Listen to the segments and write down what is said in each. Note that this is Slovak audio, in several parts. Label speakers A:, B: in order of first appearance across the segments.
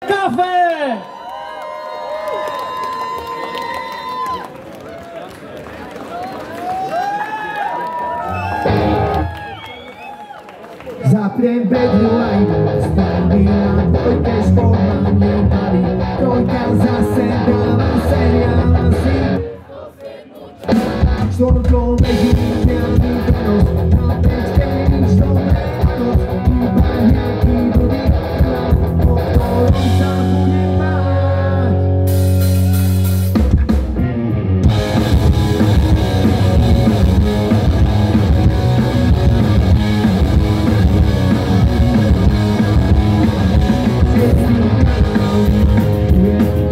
A: Kafe!
B: Zapriem bedru a idem stavy na dvojke športmanie baví. Trojka zase dáva seriál asi. Štvorkou leží pijany prenos, na pečke ničo nemoc. Iba nejaký blbý chlap, o ktorom sa budem báť.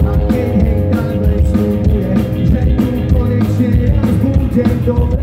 B: A keď hej tak len slúbuje, že tu konečne raz budem doma.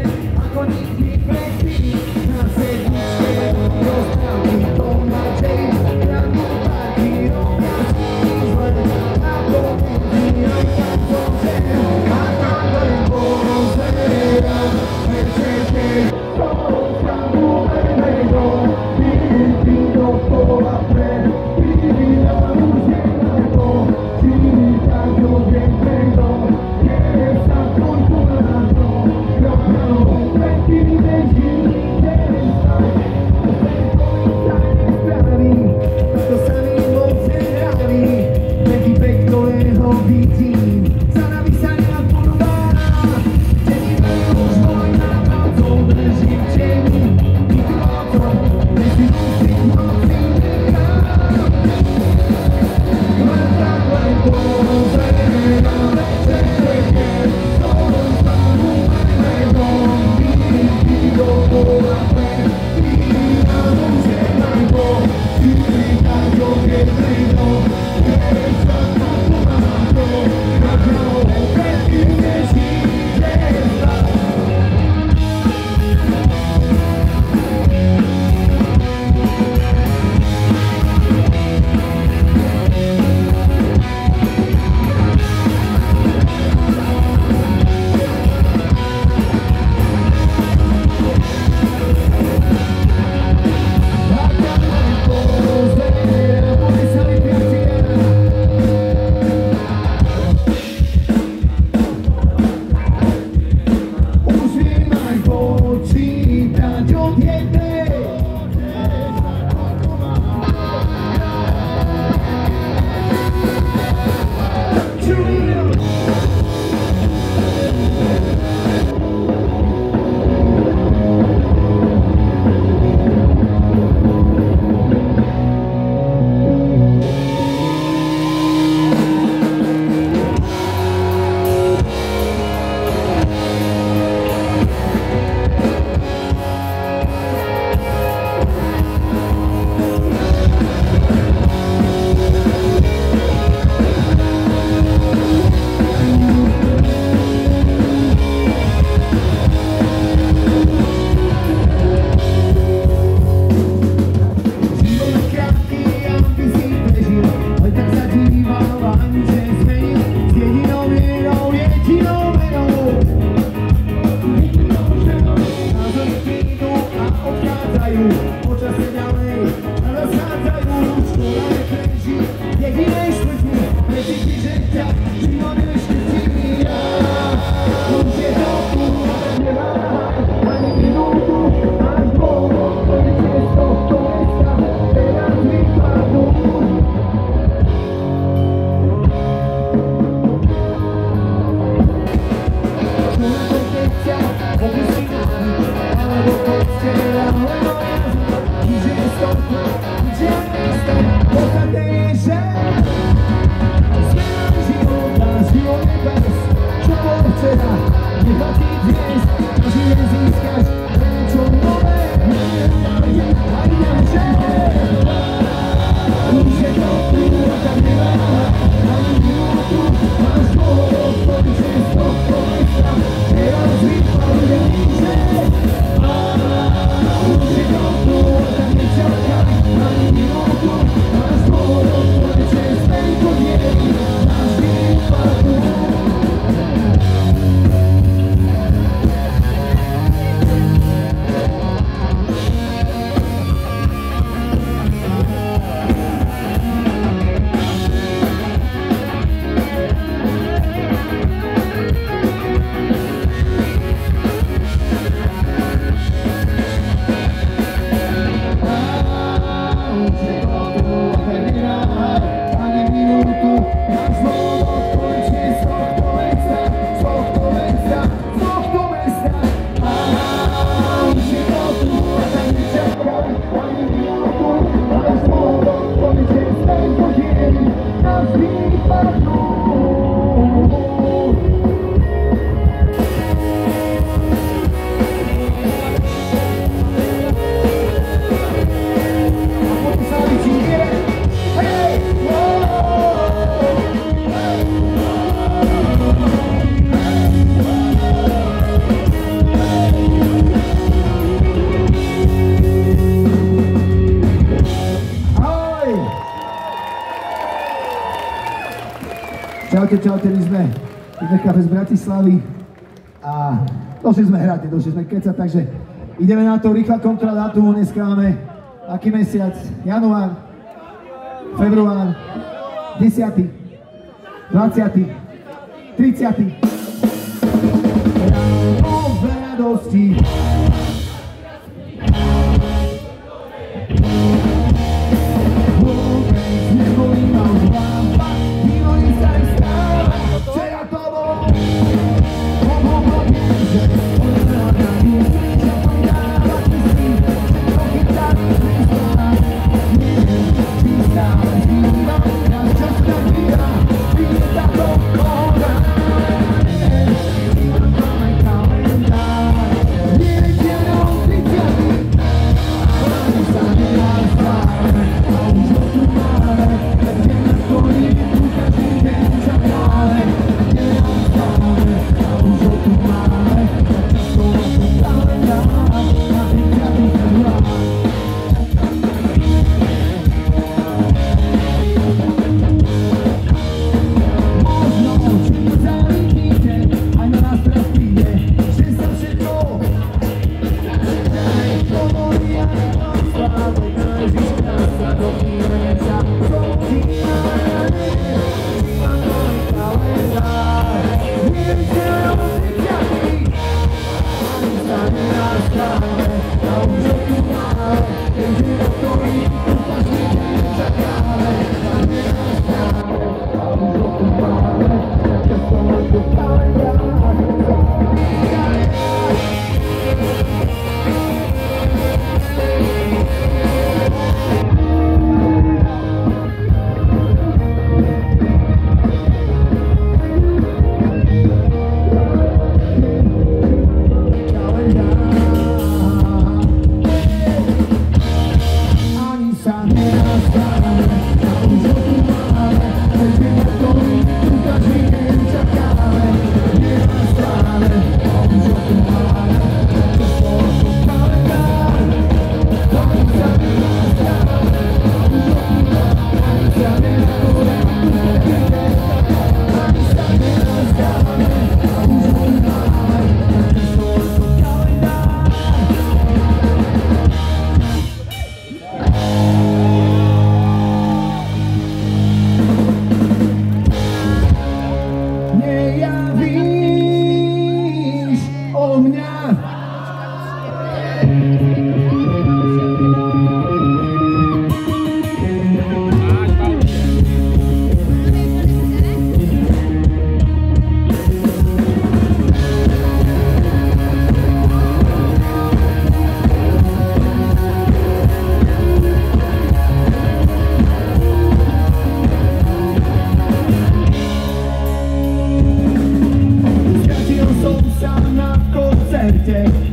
B: Čaute, čaute, my sme kafe z Bratislavy a došli sme hrať, došli sme kecať, takže ideme na to, rýchla kontrola dátumu, dneska máme aký mesiac? Január, február, 10., 20., 30. Nové radosti.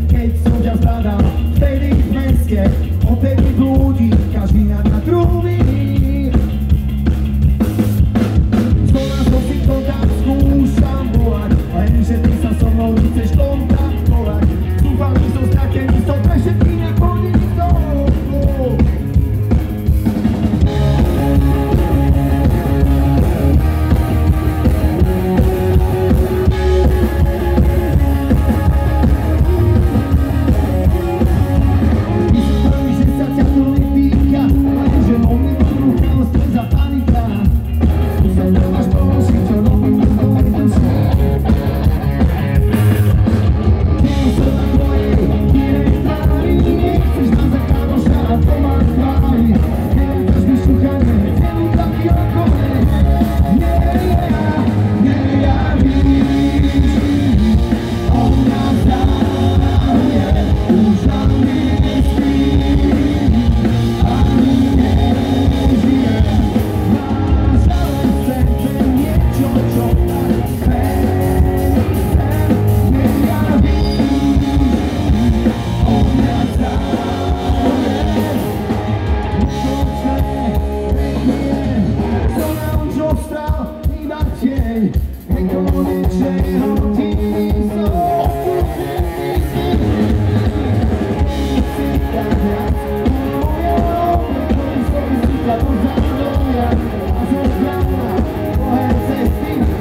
B: Keď som ťa zbadal, vtedy v meste, odtedy blúdi každý na trúby. Znova som si to tak skúšam volať, lenže ty sa so mnou chceš kontaktovať. Dúfam, som stratený, som pre všetky nechodí z toho. Go ahead, say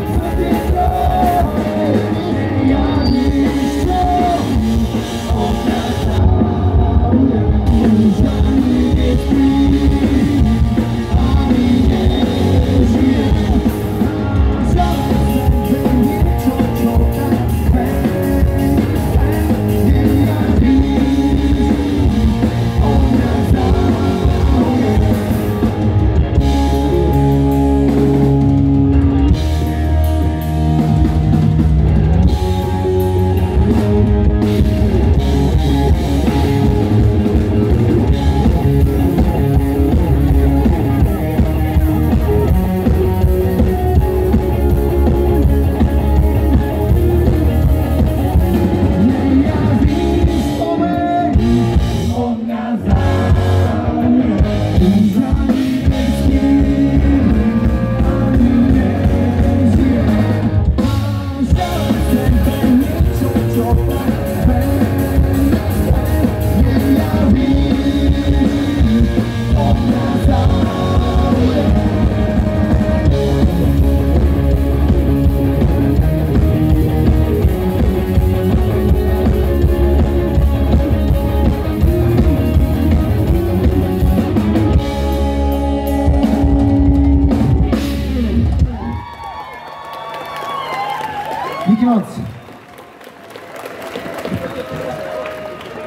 B: moc.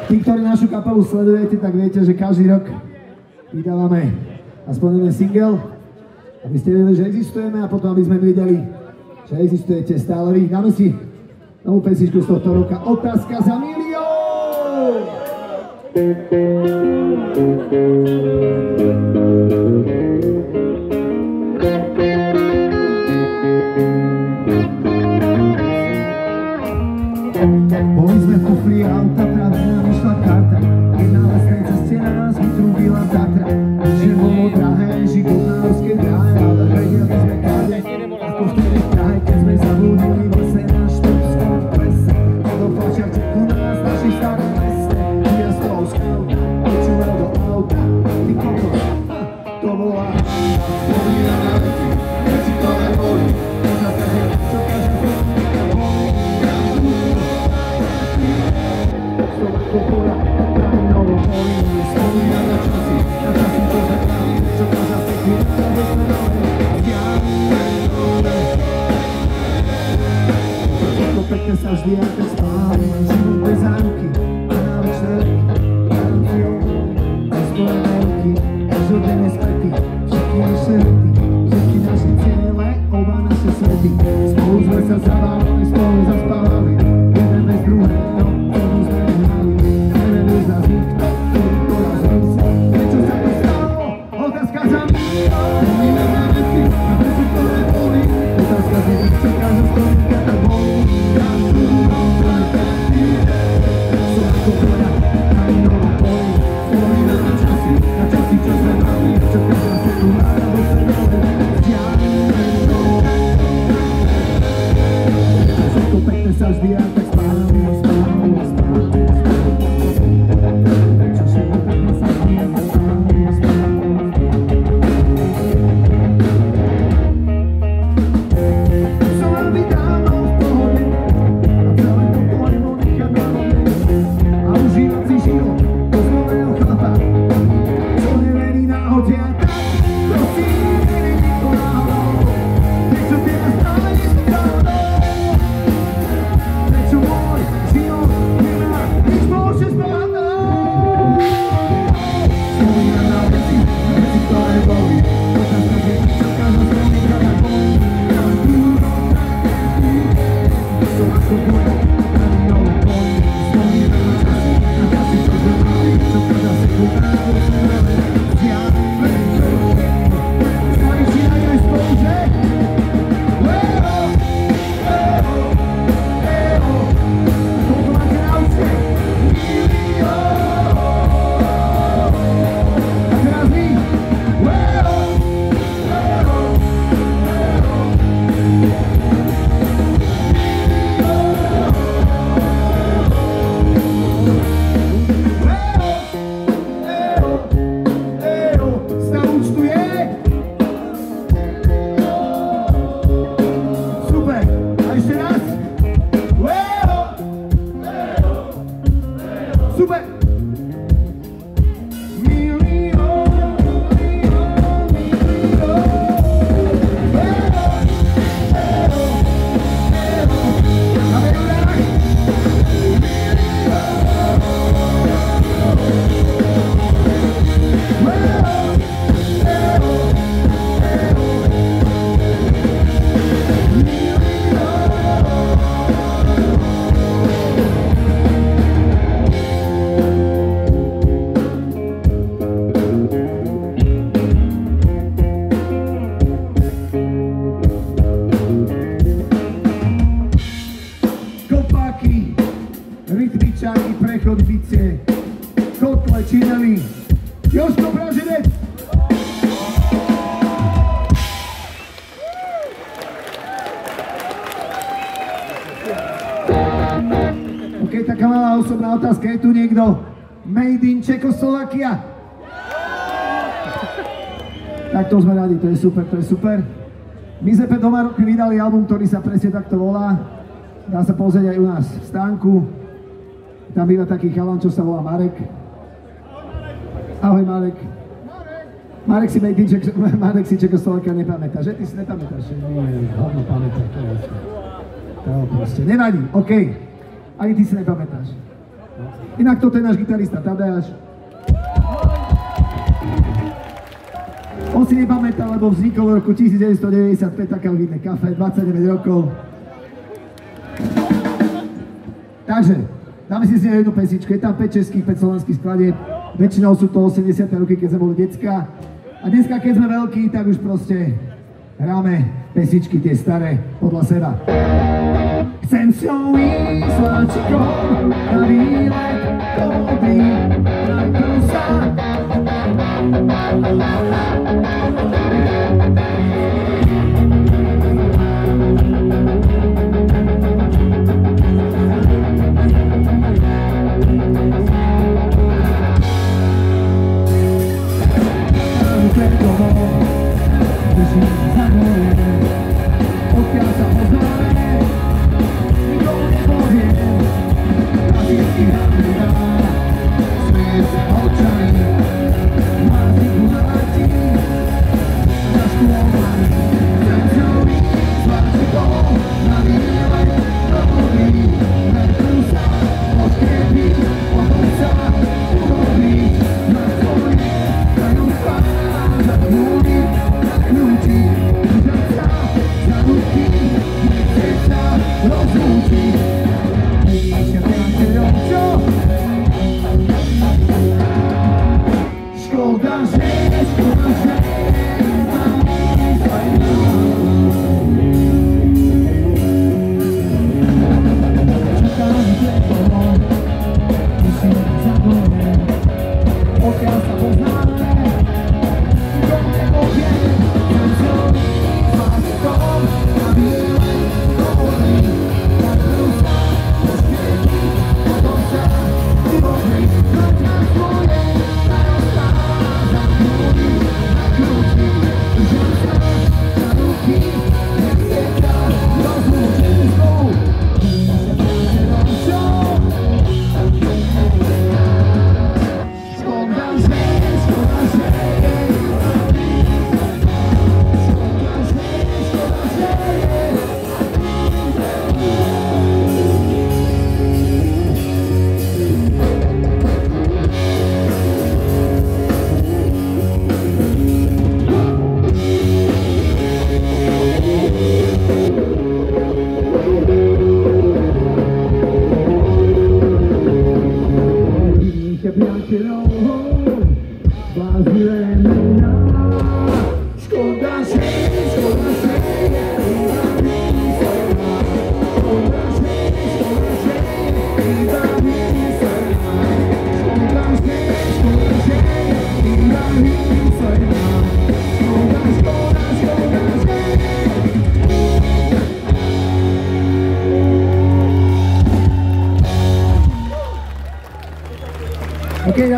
B: Tí, ktorí našu kapelu sledujete, tak viete, že každý rok vydávame aspoň jeden single, aby ste vedeli, že existujeme a potom aby sme videli, že existujete stále vy. Dáme si novú pesničku z tohto roka. Otázka za milión! Boli sme v kufri auta, práve nám išla karta. Keď na lesnej ceste na nás vytrúbila Tatra. Že bolo drahé, život na horskej dráhe, ale vedeli sme káde, ako vtedy v Prahe, keď sme zabudili v lese na štrbskom plese. Do plačiarčeku na nás našich starých meste. Ja z toho skôr počúval do auta. Ty kokos, to bola spomína na veci, veci ktoré boli. Otázka je, čo každý spomína boli. Ako pora, pravým novom poli. Spomína na časy, čo zakrali, čo každá sekli, aby sme dali. Všetko pekne sa vždy aj tak spáli. Život bez záruky, a na večerky, záruky bez spojené ruky, každodenné späty, všetky naše ruky, všetky naše ciele, oba naše svety. Spolu sme sa zabávali, spolu zaspávali, jeden bez druhého, tomu sme nehrali. Neviem už nás nikto, ktorý to nás musí. Prečo sa to stalo? Otázka za milión. Spomínam na veci, na veci, ktoré boli. Otázka za nich, čo každá stolíka tak boli. Som ako poľa, na minovom poli. Spomínam na časy, čo sme mali. Čo každá sekunda, alebo sa dole vzdialilo. Všetko pekne sa vždy aj tak spáli. Rytmičáky, prechod bicie, kotle, činely, Jožko Pražinec! OK, taká malá osobná otázka, je tu niekto made in Čekoslovakia? Tak to sme radi, to je super, to je super. My sme pred 2 rokmi vydali album, ktorý sa presne takto volá. Dá sa pozrieť aj u nás v stánku. Tam býva taký chalan, čo sa volá Marek. Ahoj Marek. Marek si Čekoslovakia nepamätá, že? Ty si nepamätáš, že? Nie, hovno pamätáš, to je jasné. To proste nevadí, OK. Ani ty si nepamätáš. Inak toto je náš gitarista Tadeáš. On si nepamätá, lebo vznikol v roku 1995 také Lvité kafe, 29 rokov. Takže, dáme si z neho jednu pesničku, je tam 5 českých, 5 slovenských skladieb. Väčšinou sú to 80. roky, keď sme boli decka. A dneska, keď sme veľkí, tak už proste hráme pesničky tie staré podľa seba. Chcem s ňou ísť vláčikom na výlet do vody, na krusa.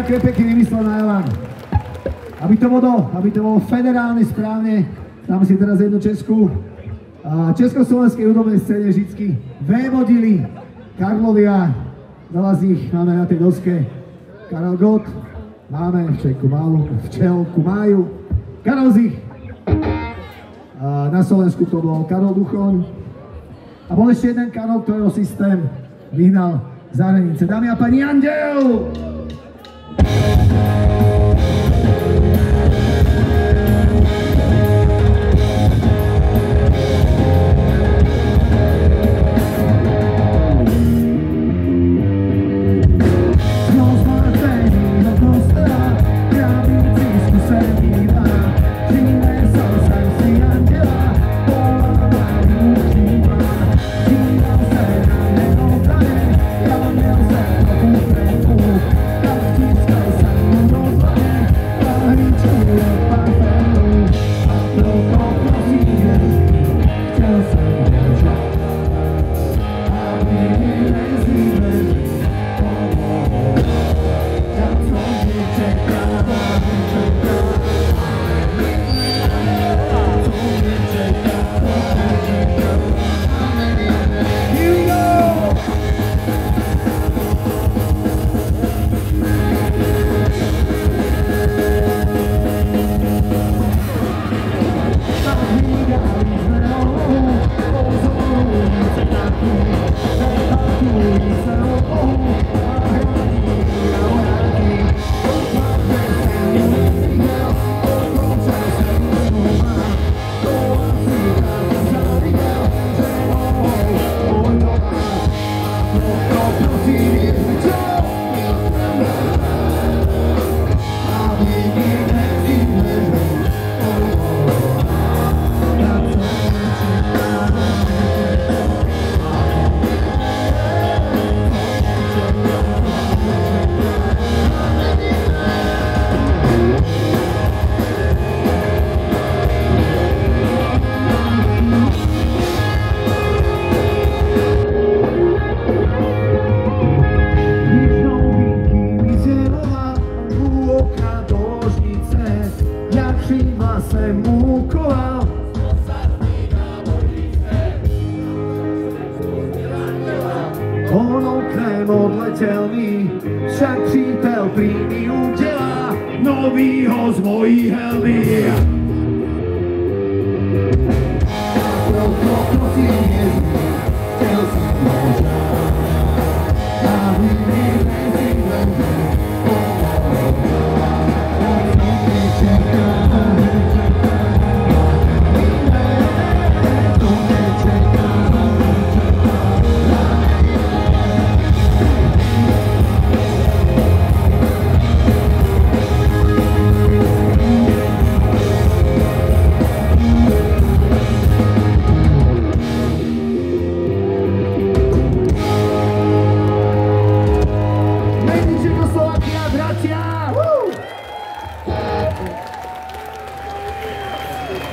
B: Ďakujem pekne, vymyslená Elan. Aby to bolo federálne správne, dáme si teraz jednu Česku. Československej hudobnej scéne vždycky vévodili Karlovia, veľa z nich máme na tej doske. Karel Gott, máme včelku Máju, Karel Zich. Na Slovensku to bol Karol Duchoň. A bol ešte jeden Karol, ktorého systém vyhnal za hranice. Dámy a pani, Andel!
A: Thank you.
B: neletel mi, však přítel prý mi udělá novýho z mojí heldy. Proto prosím Ježíš, chtěl jsem možná, a vy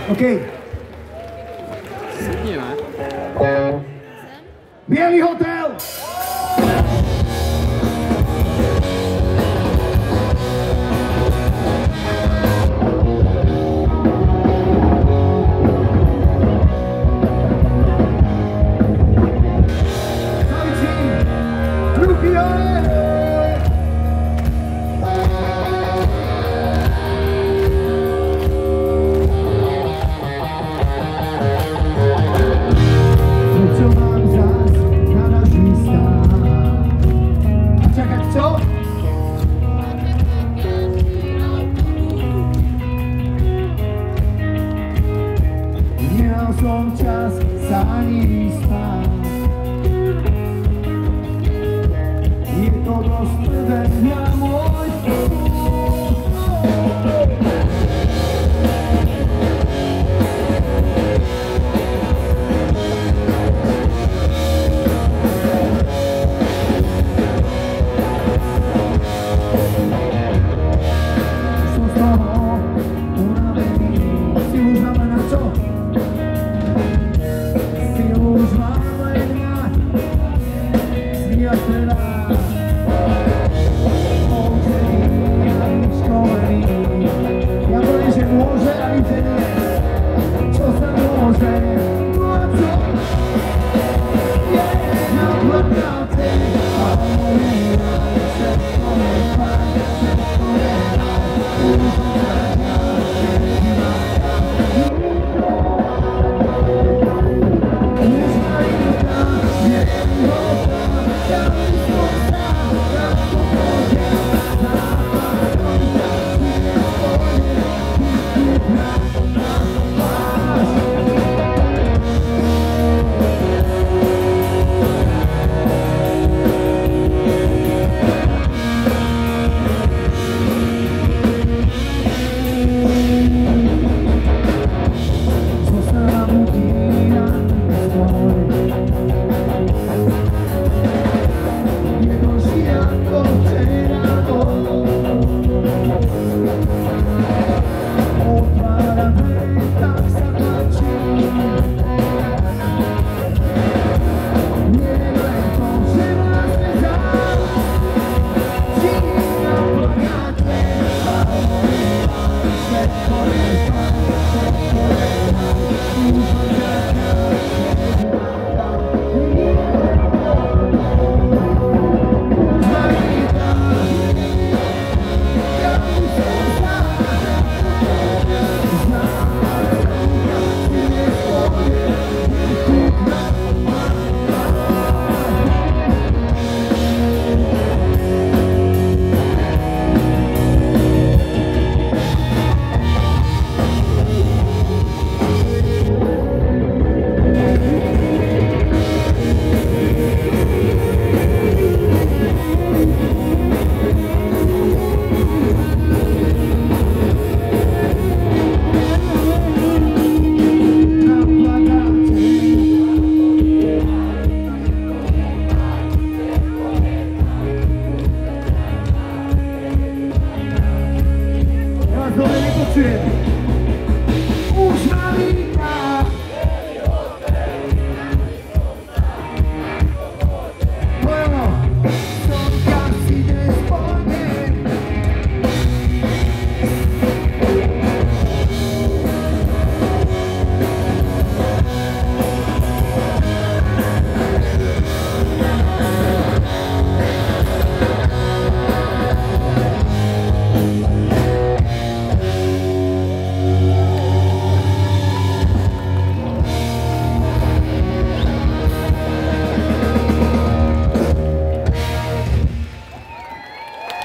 B: OK.
A: Sedíme.
B: Bielý hotel! Som čas sa ani vyspať. Je to dosť tvrdé na môj vkus. Som z toho unavený. Si už znamená čo?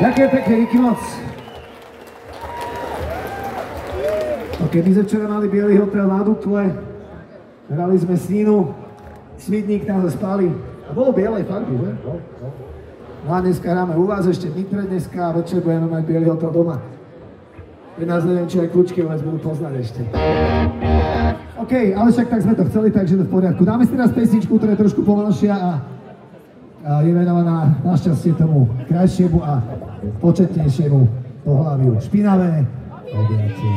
B: Ďakujem pekne, díky moc. Ok, my sme včera mali Bielý hotel na Dukle, hrali sme Snínu, Smidník, tam sme spali. A bolo bielej farby, že? No a dneska hráme u vás ešte v Nitre dneska a večer budeme mať Bielý hotel doma. Pre nás neviem, či aj kľúčky vás budú poznať ešte. OK, ale však tak sme to chceli, takže to v poriadku. Dáme si teraz pesničku, ktorá je trošku pomalšia a je venovaná našťastie tomu krajšiemu a početnejšiemu pohľaviu. Špinavé objatie.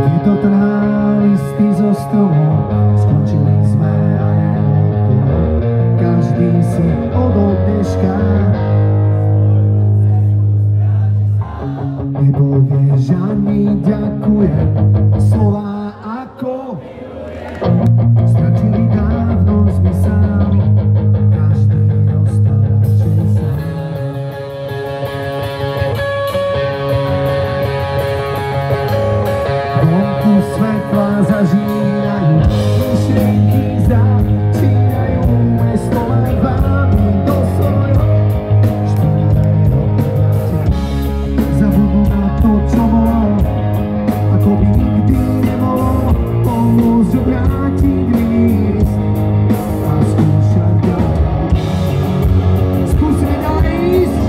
B: Tieto trávisty zo stromov, skončili sme a nehotovo. Každý si od dneška nepovieš ani ďakujem. Slová ako stratili dávno zmysel. Každý ostal radšej sám. Vonku svetla zažírajú, myšlienky začínajú, mesto má vámi do svojho špinavého objatia. Zabudnú na to, čo bolo, ako by nikdy nebolo, pomôcť obrátiť list a skúšať ďalej. Skúsime ďalej ísť.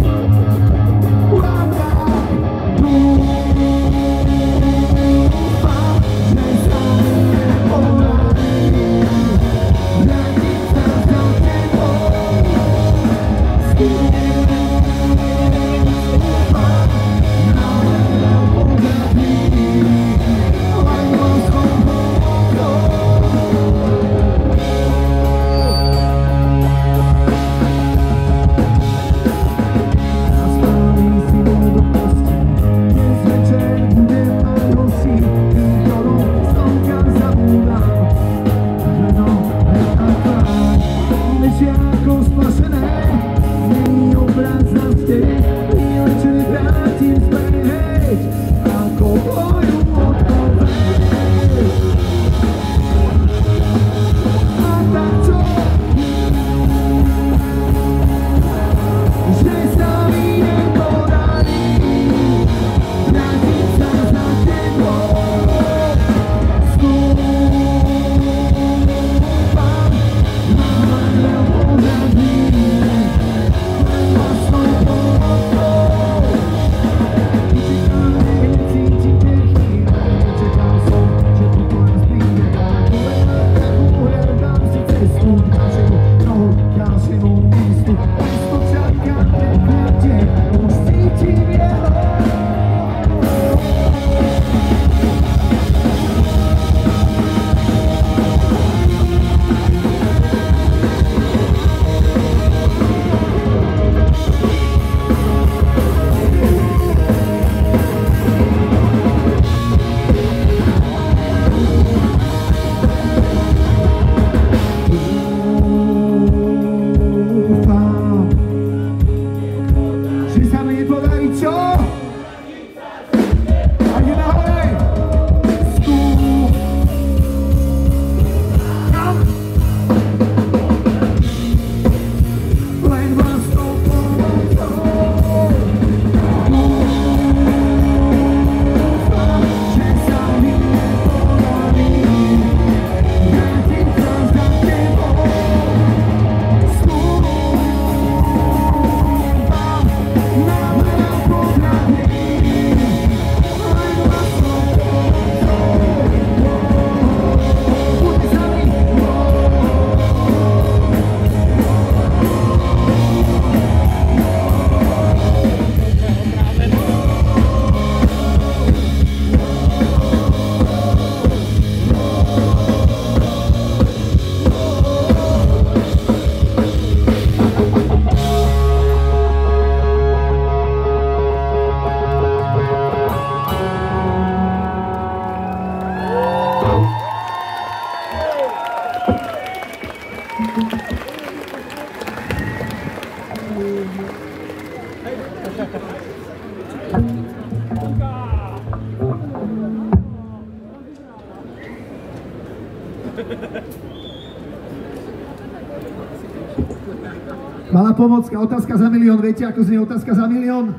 B: Malá pomocka, otázka za milión. Viete, ako znie otázka za milión?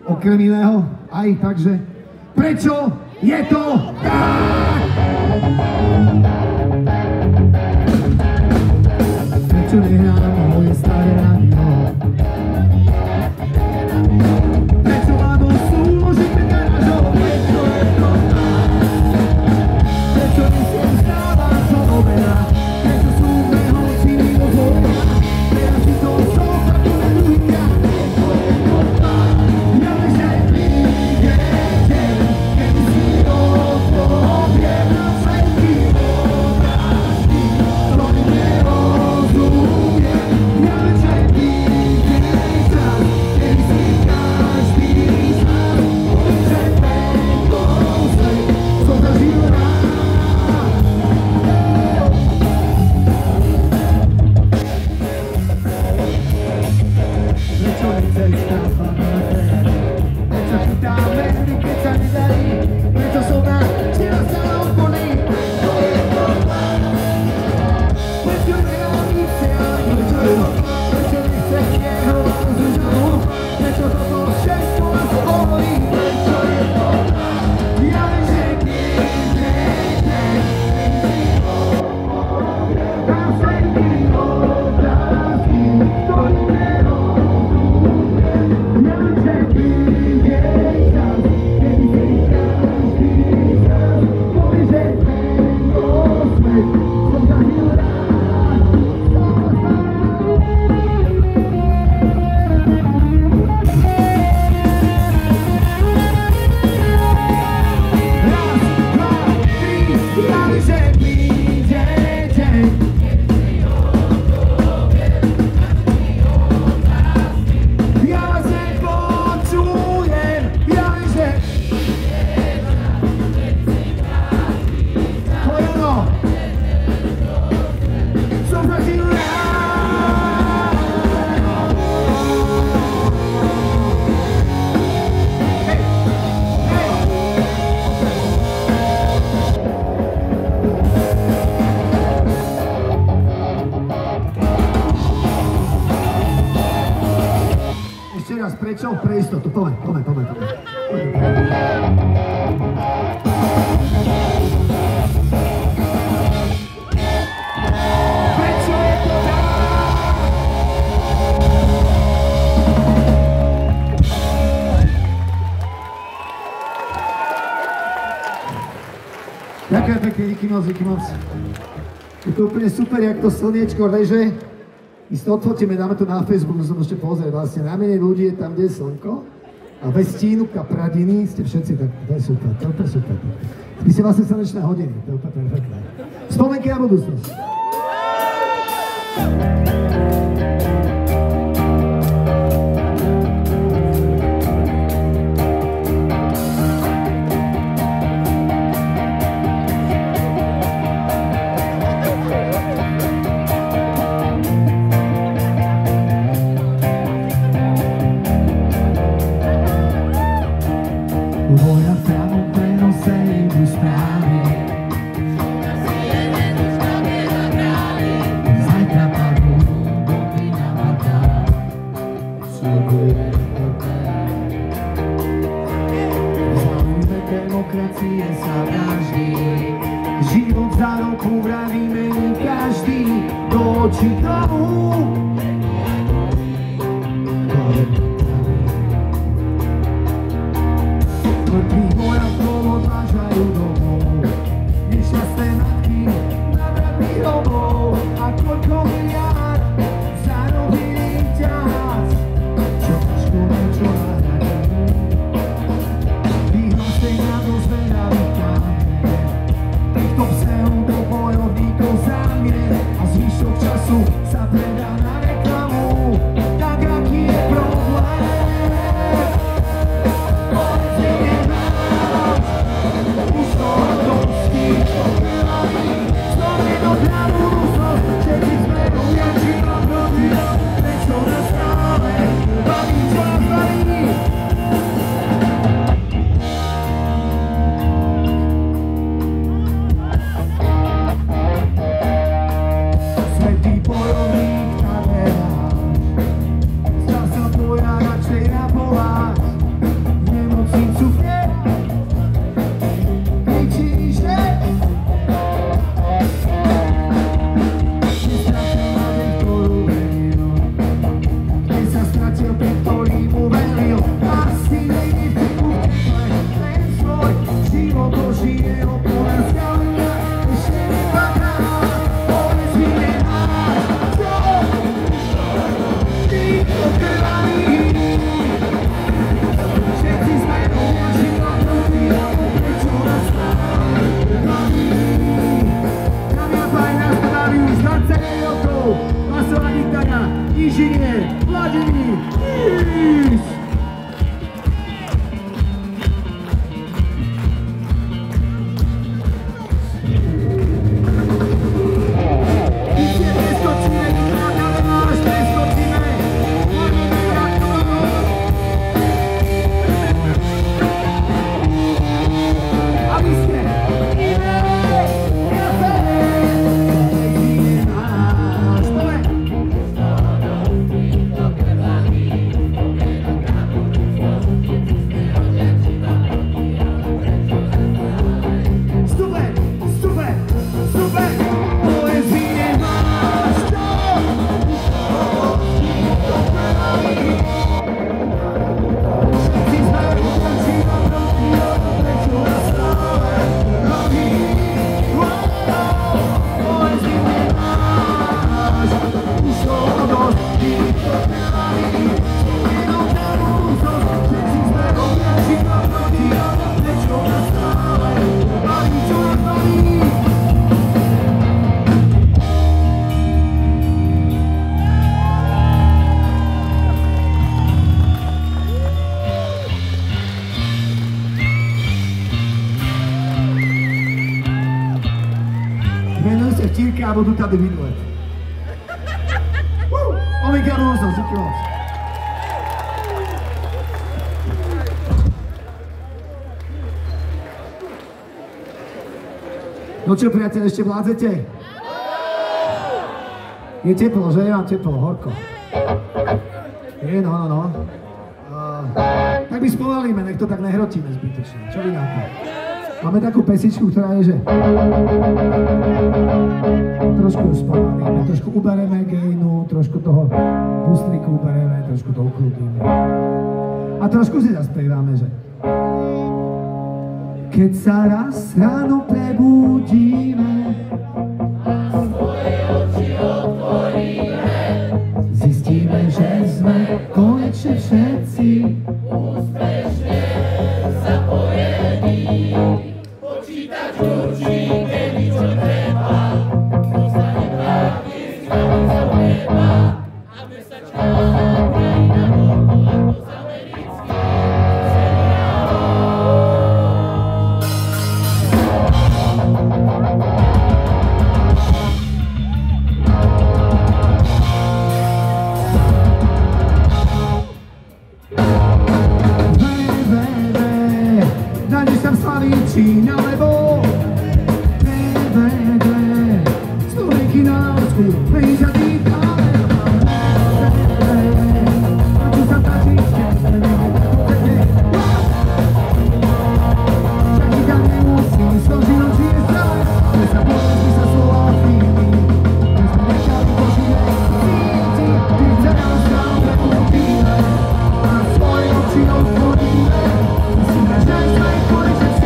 B: Okrem iného, aj takže. Prečo je to tak? Prečo nehrám moje staré rádio? Prečo mám slúžiť garážov? Prečo je to tak? Prečo nesiem stávam to overá? Prečo sú mne hoci do zvoja? Teraz si to zopakuje ľudia. Prečo je to tak? Ja viem, že príde deň, keď si odpoviem na všetky otázky, ktorým nerozumiem. Ja viem, že príde čas, keď si každý z nás môže tento svet som zažil rád. Prečo nechceš stávať na tému? Prečo chytám vehry, keď sa nedarí? Prečo som na teba stále odporný? To je to tak. Prečo nemám nič ja? Prečo je to tak? Prečo nechceš nehovať z úžaru? Prečo toto všetko vás hovorí? Prečo je to tak? Ja viem, že príde deň, na všetky otázky, ktorým nerozumiem. Ja viem, že príde čas, kedy si každý z nás povie, že tento svet som zažil rád. Raz, dva, tri, ja viem, že príde deň. Ja vás nepočujem, ja viem, že Kojono som zažil rád. Hej, hej. Ešte raz, prečo? Pre istotu, poďme. Prečo je to tak? Ďakujem pekne, díky moc. Je to úplne super, jak to slniečko leže. My si to odfotíme, dáme to na Facebook, som ešte pozrieť. Vlastne najmenej ľudí je tam, kde je slnko. A bez stínu kapradiny ste všetci, tak to je super, to je super. Vy ste vlastne slnečné hodiny, to je úplne perfektné. Spomenky na budúcnosť. Voy a hacer pero sé buscarme. Zajtra padnú boty na matách. Sľubujem to tak. Zaujímavé demokracie sa vraždí. Život za roku vraví mení každý. Do očí tomu. Mŕtvych vojakov odvážajú domov. Nešťastné matky na bratných domov. A koľko miliárd zarobili ťahác, čo ťažko niečo nahradí. Vyhrom stej na to zvedavý kamer. Týchto pseudo bojovníkov zamie a zvyšok času sa predá na veky. muzika a budú tady vidieť. Omika Rúzo, díky moc. No čo, priateľ, ešte vládzete? Je teplo, že? Ja mám teplo, horko. Je, no. Tak my spomalíme, nech to tak nehrotíme zbytočne. Čo vy na to? Máme takú pesičku, ktorá je, že... Trošku ju spomalíme, trošku ubereme gainu, trošku toho pustriku ubereme, trošku to ukrutíme. A trošku si zaspieváme, že... Keď sa raz ráno prebudíme a svoje oči otvoríme, zistíme, že sme konečne všetci úspešne zapojení. Počítať kľúči, kedy čo treba, dostane pravdy, skladí sa neba, aby sa čkala krajina bolo ako z amerických seriálov. Slavíči nalevo, Slovenky na Norsku, prížadí dáme, a tu sa tačíčke, však i tam nemusí, složí noci je zdravé, že sa povedzí sa slova chvíli, že sme nechali požívať, ty chce nás stále urobíme, a svoje oči otvoríme, myslíme, že sme konečne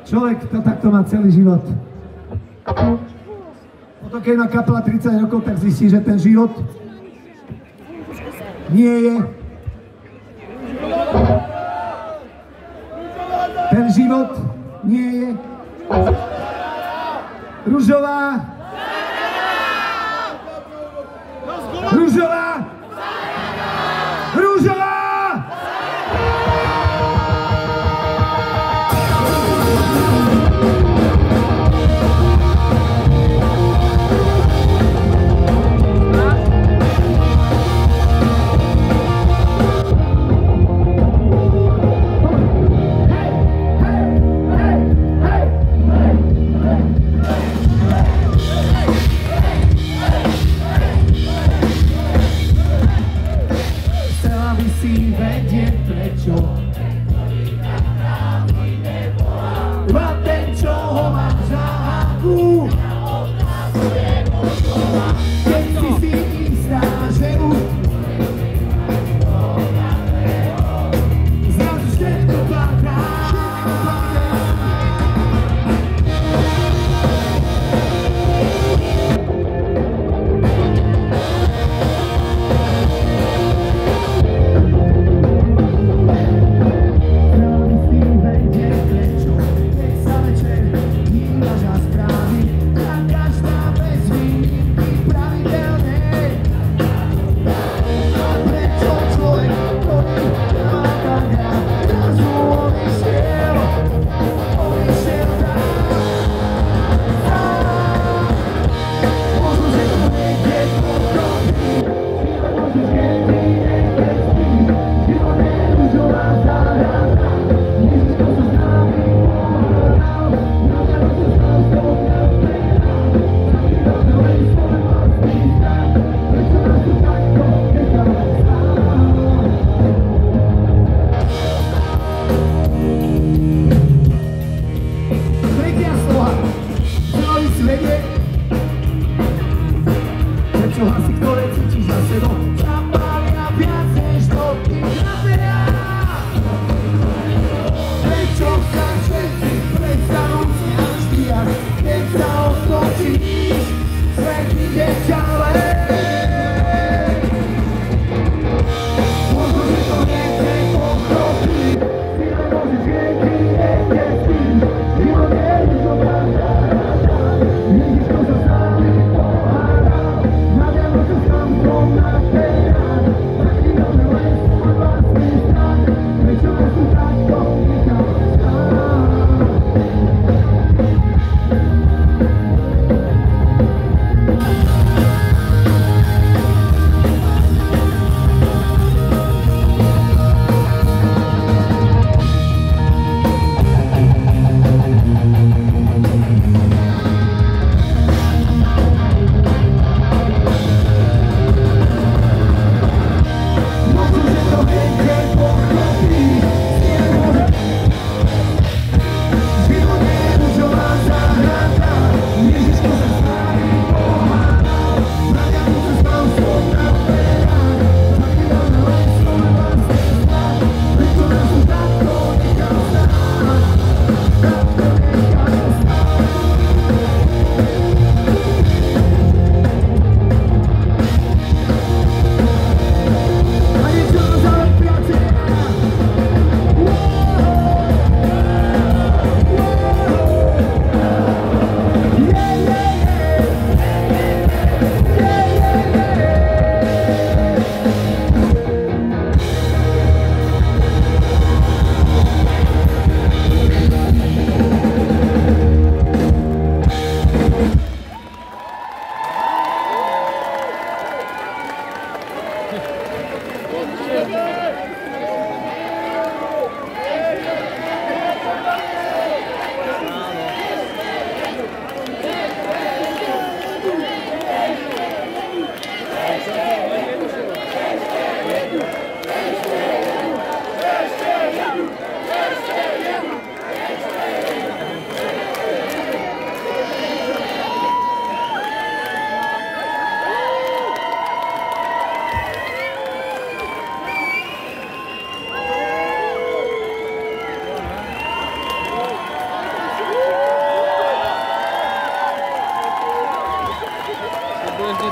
B: Človek to takto má celý život. Potom keď má kapela 30 rokov, tak zistí, že ten život nie je. Ten život nie je. Ružová. Ružová. Ružová.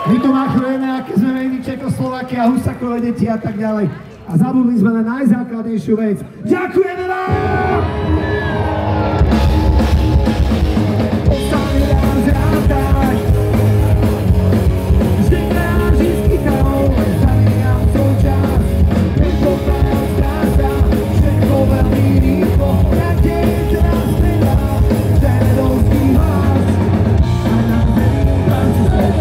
B: My tu machujeme, aké sme mení Čekoslovakia, Husakové deti a tak ďalej. A zabudli sme na najzákladnejšiu vec. Ďakujeme vám! Ostali nás rátať. Vždy náš iskytál, len zamínam svoj čas. Tentokrát stráca, všetko veľmi rýchlo. Jak deň nás nedá, ten dolský hlas. A na zemi tancu svet.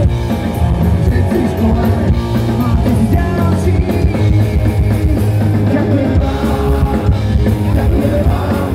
B: Všetci v škole, máte si ďalší. Ďakujeme vám,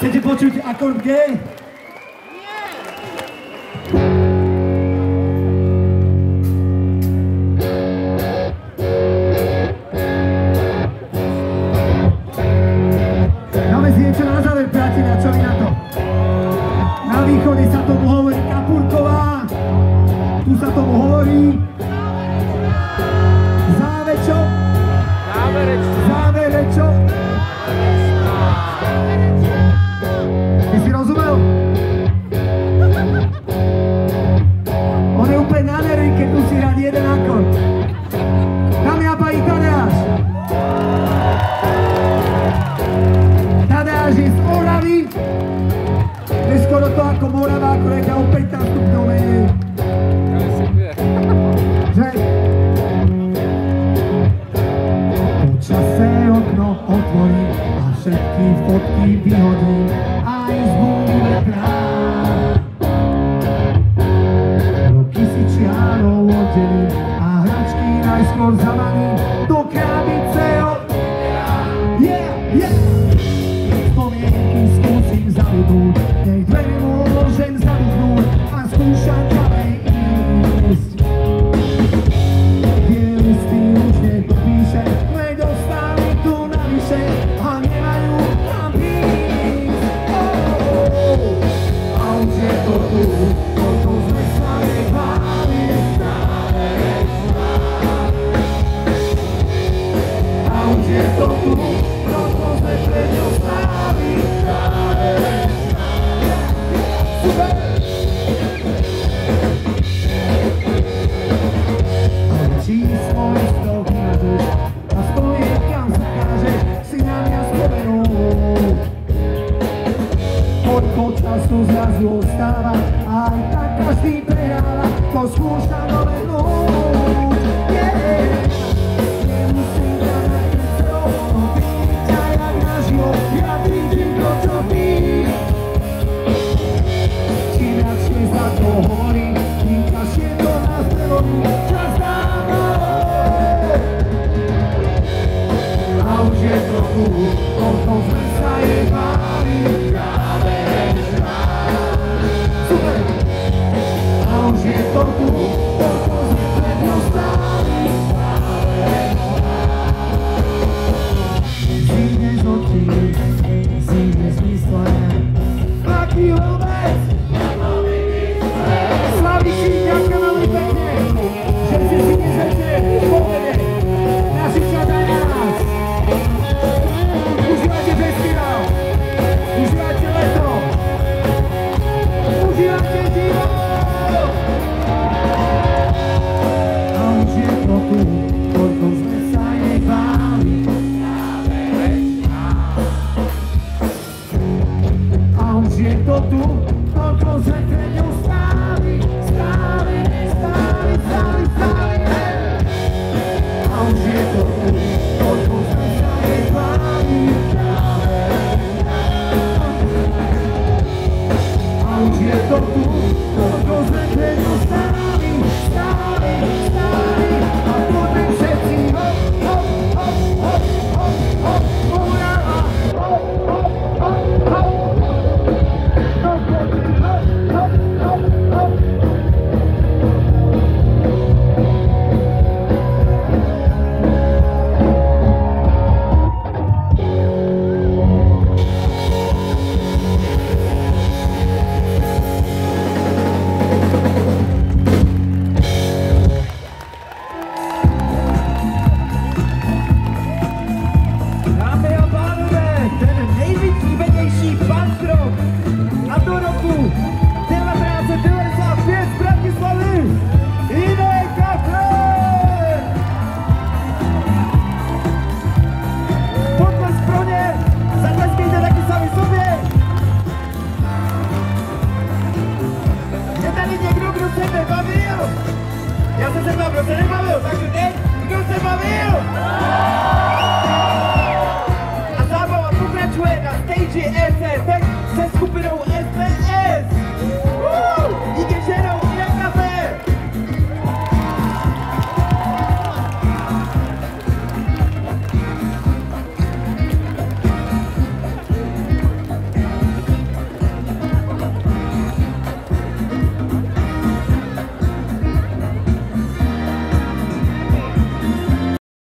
B: Chcete počuť akord G? Dáme si niečo na záver, priatelia, čo vy na to? Na východe sa tomu hovorí Kapurková, tu sa tomu hovorí Závečo. Záverečo. Ty si rozumel? On je úplne nádherný, keď musí hrať jeden akord. Dámy a páni, Tadeáš. Tadeáš je z Oravy. Je skoro to ako Morava, akorát je o 15 stupňov menej. Že? Počase okno otvorí a všetky fotky vyhodí a izbu vyvetrá. Roky si čiarou oddelí a hračky najskôr zabalí do krabice od... Spomienky skúsim zabudnúť, nech dvere môžem zabudnúť a skúšam ďalej ísť. Tie listy už nedopíšem, veď ostali tu navyše a nemajú tam ísť. A už je to tu, toto sme sa nebáli stále. A už je to tu, toto sme pred ňou stáli stále. Super! Ale číslo listov vymažeš a spomienkam sa kážeš si na mňa spomenúť. Koľko času zrazu ostáva a aj tak každý prehráva, to skúšam